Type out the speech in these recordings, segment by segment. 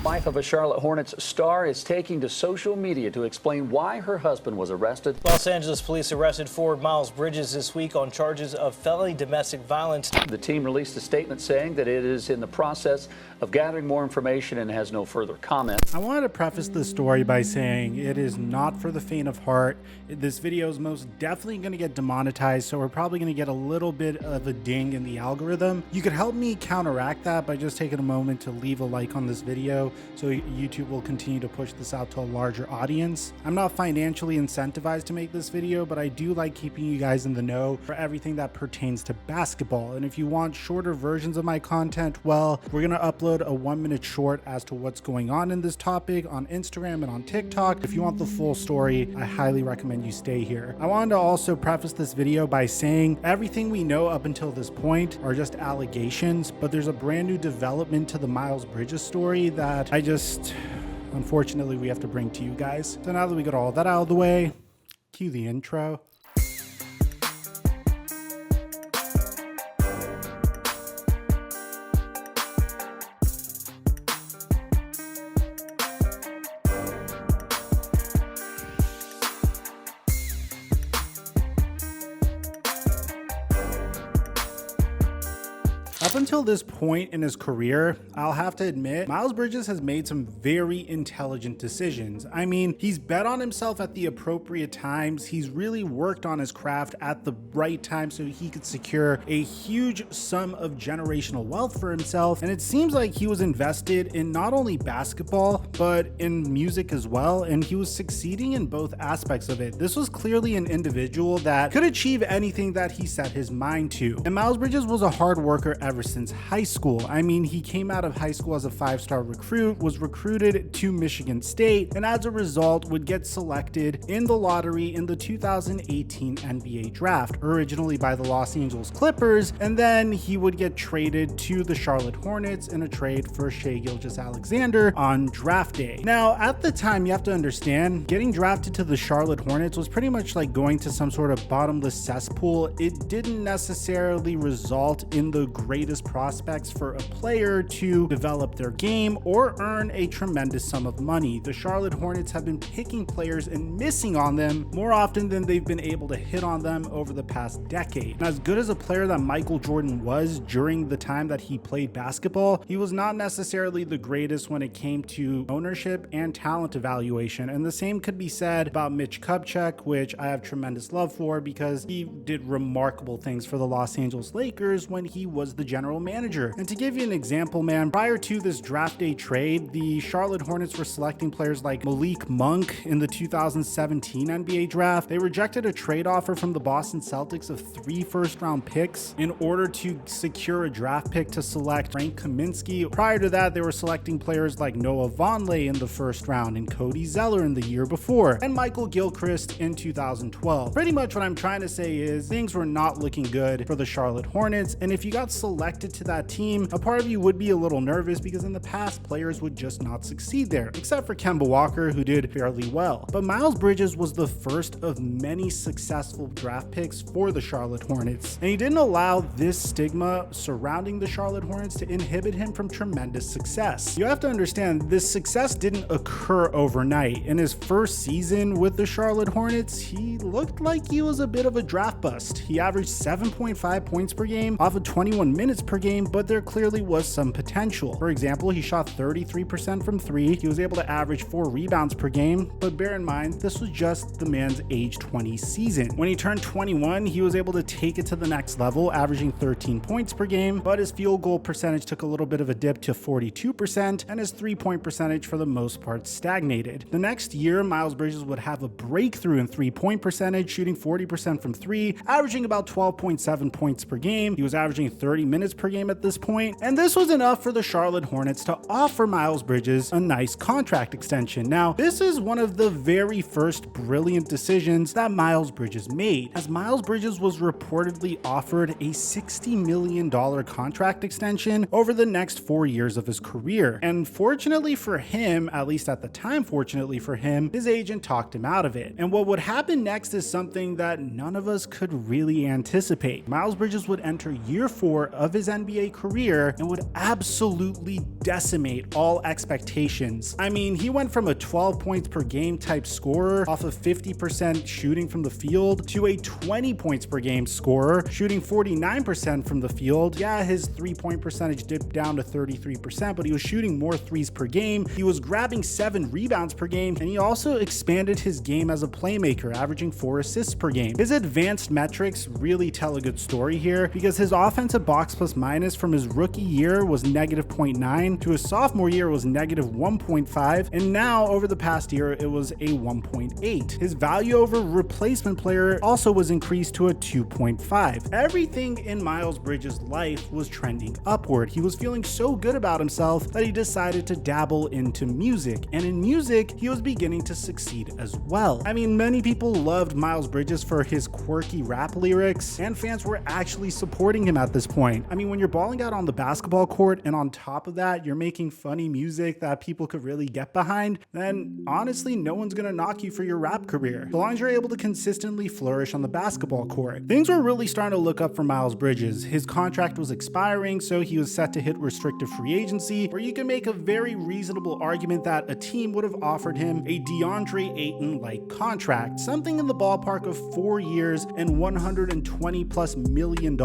Wife of a Charlotte Hornets star is taking to social media to explain why her husband was arrested. Los Angeles police arrested forward Miles Bridges this week on charges of felony domestic violence. The team released a statement saying that it is in the process of gathering more information and has no further comment. I wanted to preface this story by saying it is not for the faint of heart. This video is most definitely going to get demonetized, so we're probably going to get a little bit of a ding in the algorithm. You could help me counteract that by just taking a moment to leave a like on this video so YouTube will continue to push this out to a larger audience. I'm not financially incentivized to make this video, but I do like keeping you guys in the know for everything that pertains to basketball. And if you want shorter versions of my content, well, we're going to upload a 1-minute short as to what's going on in this topic on Instagram and on TikTok. If you want the full story, I highly recommend you stay here. I wanted to also preface this video by saying everything we know up until this point are just allegations, but there's a brand new development to the Miles Bridges story that unfortunately, we have to bring to you guys. So now that we got all that out of the way, cue the intro. Up until this point in his career, I'll have to admit, Miles Bridges has made some very intelligent decisions. I mean, he's bet on himself at the appropriate times. He's really worked on his craft at the right time so he could secure a huge sum of generational wealth for himself. And it seems like he was invested in not only basketball, but in music as well. And he was succeeding in both aspects of it. This was clearly an individual that could achieve anything that he set his mind to. And Miles Bridges was a hard worker ever since high school. I mean, he came out of high school as a 5-star recruit, was recruited to Michigan State, and as a result would get selected in the lottery in the 2018 NBA draft, originally by the Los Angeles Clippers, and then he would get traded to the Charlotte Hornets in a trade for Shai Gilgeous-Alexander on draft day. Now, at the time, you have to understand, getting drafted to the Charlotte Hornets was pretty much like going to some sort of bottomless cesspool. It didn't necessarily result in the greatest prospects for a player to develop their game or earn a tremendous sum of money. The Charlotte Hornets have been picking players and missing on them more often than they've been able to hit on them over the past decade. And as good as a player that Michael Jordan was during the time that he played basketball, he was not necessarily the greatest when it came to ownership and talent evaluation. And the same could be said about Mitch Kupchak, which I have tremendous love for because he did remarkable things for the Los Angeles Lakers when he was the general manager. And to give you an example, man, prior to this draft day trade, the Charlotte Hornets were selecting players like Malik Monk in the 2017 NBA draft. They rejected a trade offer from the Boston Celtics of 3 first-round picks in order to secure a draft pick to select Frank Kaminsky. Prior to that, they were selecting players like Noah Vonleh in the first round and Cody Zeller in the year before, and Michael Gilchrist in 2012. Pretty much what I'm trying to say is things were not looking good for the Charlotte Hornets, and if you got selected to that team, a part of you would be a little nervous because in the past, players would just not succeed there, except for Kemba Walker, who did fairly well. But Miles Bridges was the first of many successful draft picks for the Charlotte Hornets, and he didn't allow this stigma surrounding the Charlotte Hornets to inhibit him from tremendous success. You have to understand, this success didn't occur overnight. In his first season with the Charlotte Hornets, he looked like he was a bit of a draft bust. He averaged 7.5 points per game off of 21 minutes per game, but there clearly was some potential. For example, he shot 33% from 3. He was able to average 4 rebounds per game, but bear in mind, this was just the man's age 20 season. When he turned 21, he was able to take it to the next level, averaging 13 points per game, but his field goal percentage took a little bit of a dip to 42%, and his 3-point percentage for the most part stagnated. The next year, Miles Bridges would have a breakthrough in 3-point percentage, shooting 40% from 3, averaging about 12.7 points per game. He was averaging 30 minutes per game at this point, and this was enough for the Charlotte Hornets to offer Miles Bridges a nice contract extension. Now, this is one of the very first brilliant decisions that Miles Bridges made, as Miles Bridges was reportedly offered a $60 million contract extension over the next 4 years of his career. And fortunately for him, at least at the time, fortunately for him, his agent talked him out of it. And what would happen next is something that none of us could really anticipate. Miles Bridges would enter year 4 of his his NBA career and would absolutely decimate all expectations. I mean, he went from a 12 points per game type scorer off of 50% shooting from the field to a 20 points per game scorer shooting 49% from the field. Yeah, his 3-point percentage dipped down to 33%, but he was shooting more threes per game. He was grabbing 7 rebounds per game, and he also expanded his game as a playmaker, averaging 4 assists per game. His advanced metrics really tell a good story here because his offensive box plus minus from his rookie year was -0.9 to his sophomore year was -1.5, and now over the past year it was a 1.8. His value over replacement player also was increased to a 2.5. Everything in Miles Bridges' life was trending upward. He was feeling so good about himself that he decided to dabble into music, and in music he was beginning to succeed as well. I mean, many people loved Miles Bridges for his quirky rap lyrics, and fans were actually supporting him at this point. I mean, when you're balling out on the basketball court and on top of that you're making funny music that people could really get behind, then honestly no one's gonna knock you for your rap career, so long as you're able to consistently flourish on the basketball court. Things were really starting to look up for Miles Bridges. His contract was expiring, so he was set to hit restricted free agency, where you can make a very reasonable argument that a team would have offered him a DeAndre Ayton-like contract, something in the ballpark of 4 years and $120+ million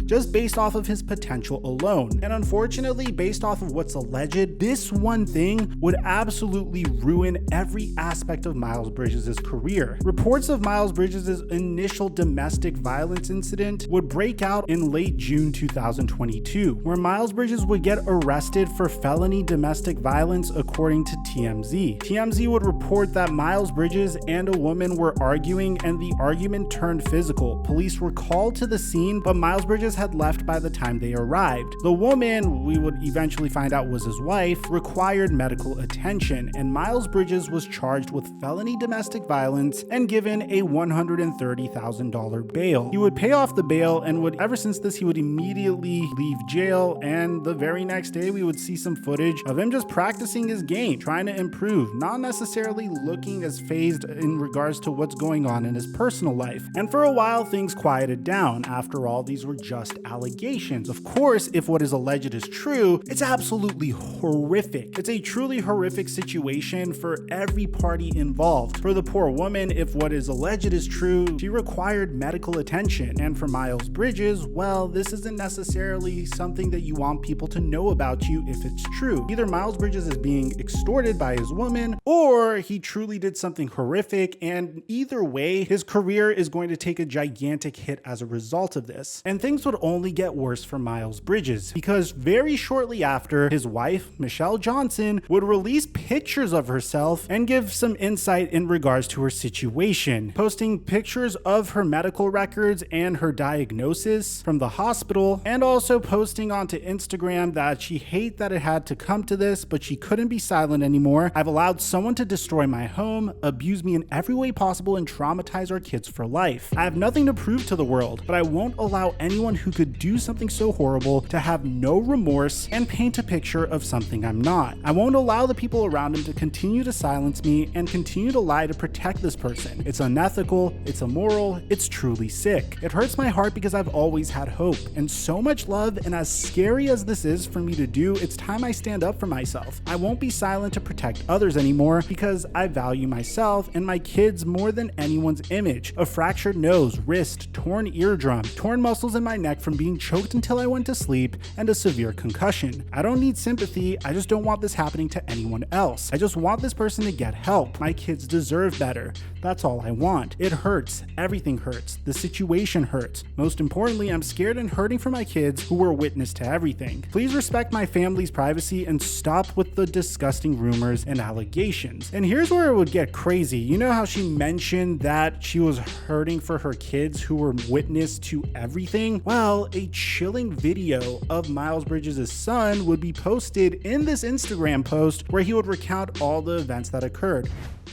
just based off of his potential alone. And unfortunately, based off of what's alleged, this one thing would absolutely ruin every aspect of Miles Bridges' career. Reports of Miles Bridges' initial domestic violence incident would break out in late June 2022, where Miles Bridges would get arrested for felony domestic violence according to TMZ. TMZ would report that Miles Bridges and a woman were arguing and the argument turned physical. Police were called to the scene, but Miles Bridges had left by the time they arrived. The woman, we would eventually find out was his wife, required medical attention, and Miles Bridges was charged with felony domestic violence and given a $130,000 bail. He would pay off the bail and would, ever since this, he would immediately leave jail, and the very next day we would see some footage of him just practicing his game, trying to improve, not necessarily looking as phased in regards to what's going on in his personal life. And for a while things quieted down. After all, these were just allegations. Of course, if what is alleged is true, it's absolutely horrific. It's a truly horrific situation for every party involved. For the poor woman, if what is alleged is true, she required medical attention. And for Miles Bridges, well, this isn't necessarily something that you want people to know about you if it's true. Either Miles Bridges is being extorted by his woman, or he truly did something horrific, and either way, his career is going to take a gigantic hit as a result of this. And things would only get worse for Miles Bridges, because very shortly after, his wife, Michelle Johnson, would release pictures of herself and give some insight in regards to her situation, posting pictures of her medical records and her diagnosis from the hospital, and also posting onto Instagram that she hated that it had to come to this, but she couldn't be silent anymore. I've allowed someone to destroy my home, abuse me in every way possible, and traumatize our kids for life. I have nothing to prove to the world, but I won't allow anyone who could do something so horrible to have no remorse and paint a picture of something I'm not. I won't allow the people around him to continue to silence me and continue to lie to protect this person. It's unethical, it's immoral, it's truly sick. It hurts my heart because I've always had hope and so much love, and as scary as this is for me to do, it's time I stand up for myself. I won't be silent to protect others anymore because I value myself and my kids more than anyone's image. A fractured nose, wrist, torn eardrum, torn muscles in my neck from being choked until I went to sleep, and a severe concussion. I don't need sympathy, I just don't want this happening to anyone else. I just want this person to get help. My kids deserve better. That's all I want. It hurts. Everything hurts. The situation hurts. Most importantly, I'm scared and hurting for my kids who were witness to everything. Please respect my family's privacy and stop with the disgusting rumors and allegations. And here's where it would get crazy. You know how she mentioned that she was hurting for her kids who were witness to everything? Well, a chilling video of Miles Bridges' son would be posted in this Instagram post where he would recount all the events that occurred.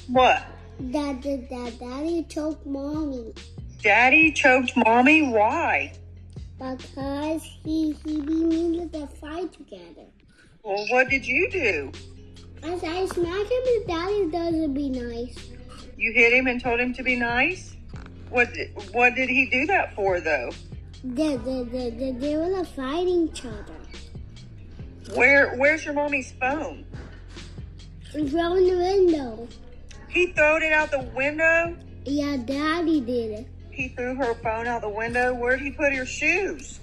What? Daddy choked mommy. Daddy choked mommy? Why? Because he be mean to fight together. Well, what did you do? As I smack him, his daddy doesn't be nice. You hit him and told him to be nice? What did he do that for, though? They were fighting each other. Where's your mommy's phone? It's from the window. He throwed it out the window? Yeah, Daddy did it. He threw her phone out the window? Where'd he put her shoes?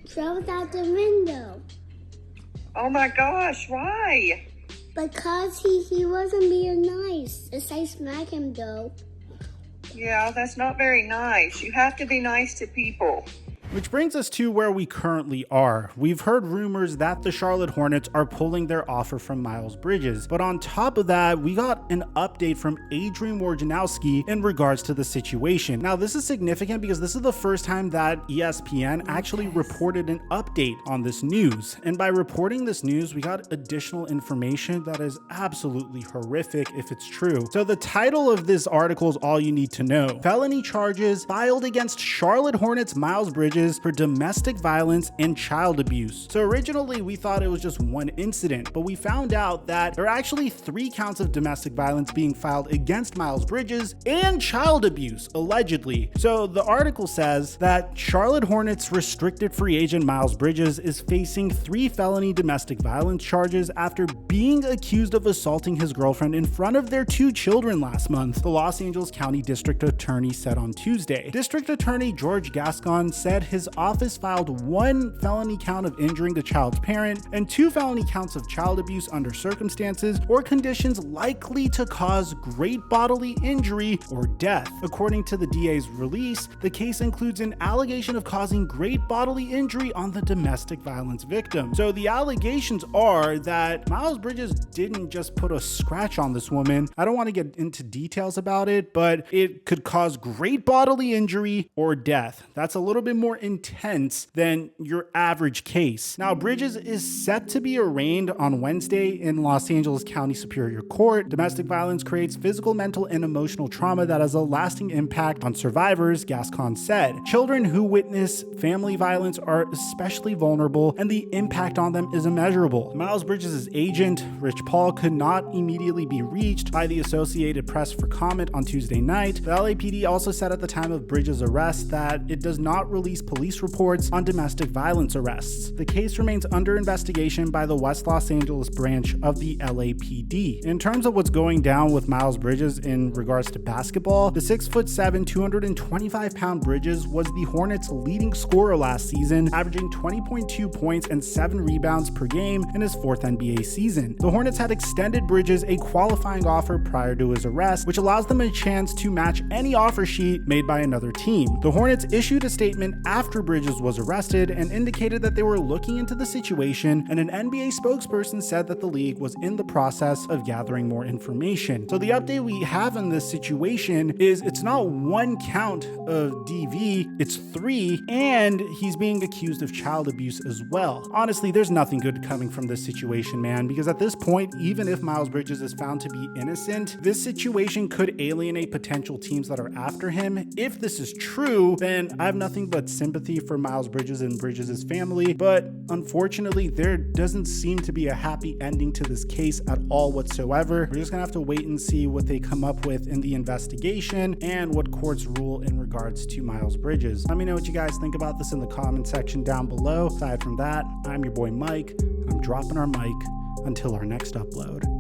Throw it out the window. Oh my gosh, why? Because he wasn't being nice. It's I smack him though. Yeah, that's not very nice. You have to be nice to people. Which brings us to where we currently are. We've heard rumors that the Charlotte Hornets are pulling their offer from Miles Bridges. But on top of that, we got an update from Adrian Wojnarowski in regards to the situation. Now, this is significant because this is the first time that ESPN actually reported an update on this news. And by reporting this news, we got additional information that is absolutely horrific if it's true. So the title of this article is all you need to know. Felony charges filed against Charlotte Hornets Miles Bridges for domestic violence and child abuse. So originally we thought it was just one incident, but we found out that there are actually 3 counts of domestic violence being filed against Miles Bridges and child abuse, allegedly. So the article says that Charlotte Hornets restricted free agent Miles Bridges is facing 3 felony domestic violence charges after being accused of assaulting his girlfriend in front of their 2 children last month, the Los Angeles County District Attorney said on Tuesday. District Attorney George Gascon said his office filed 1 felony count of injuring the child's parent and 2 felony counts of child abuse under circumstances or conditions likely to cause great bodily injury or death. According to the DA's release, the case includes an allegation of causing great bodily injury on the domestic violence victim. So the allegations are that Miles Bridges didn't just put a scratch on this woman. I don't want to get into details about it, but it could cause great bodily injury or death. That's a little bit more intense than your average case. Now, Bridges is set to be arraigned on Wednesday in Los Angeles County Superior Court. Domestic violence creates physical, mental, and emotional trauma that has a lasting impact on survivors, Gascon said. Children who witness family violence are especially vulnerable, and the impact on them is immeasurable. Miles Bridges' agent, Rich Paul, could not immediately be reached by the Associated Press for comment on Tuesday night. The LAPD also said at the time of Bridges' arrest that it does not release police reports on domestic violence arrests. The case remains under investigation by the West Los Angeles branch of the LAPD. In terms of what's going down with Miles Bridges in regards to basketball, the 6'7", 225-pound Bridges was the Hornets' leading scorer last season, averaging 20.2 points and 7 rebounds per game in his 4th NBA season. The Hornets had extended Bridges a qualifying offer prior to his arrest, which allows them a chance to match any offer sheet made by another team. The Hornets issued a statement after Bridges was arrested and indicated that they were looking into the situation, and an NBA spokesperson said that the league was in the process of gathering more information. So the update we have in this situation is it's not 1 count of DV, it's 3, and he's being accused of child abuse as well. Honestly, there's nothing good coming from this situation, man, because at this point, even if Miles Bridges is found to be innocent, this situation could alienate potential teams that are after him. If this is true, then I have nothing but sympathy for Miles Bridges and Bridges' family, but unfortunately, there doesn't seem to be a happy ending to this case at all whatsoever. We're just gonna have to wait and see what they come up with in the investigation and what courts rule in regards to Miles Bridges. Let me know what you guys think about this in the comment section down below. Aside from that, I'm your boy Mike, and I'm dropping our mic until our next upload.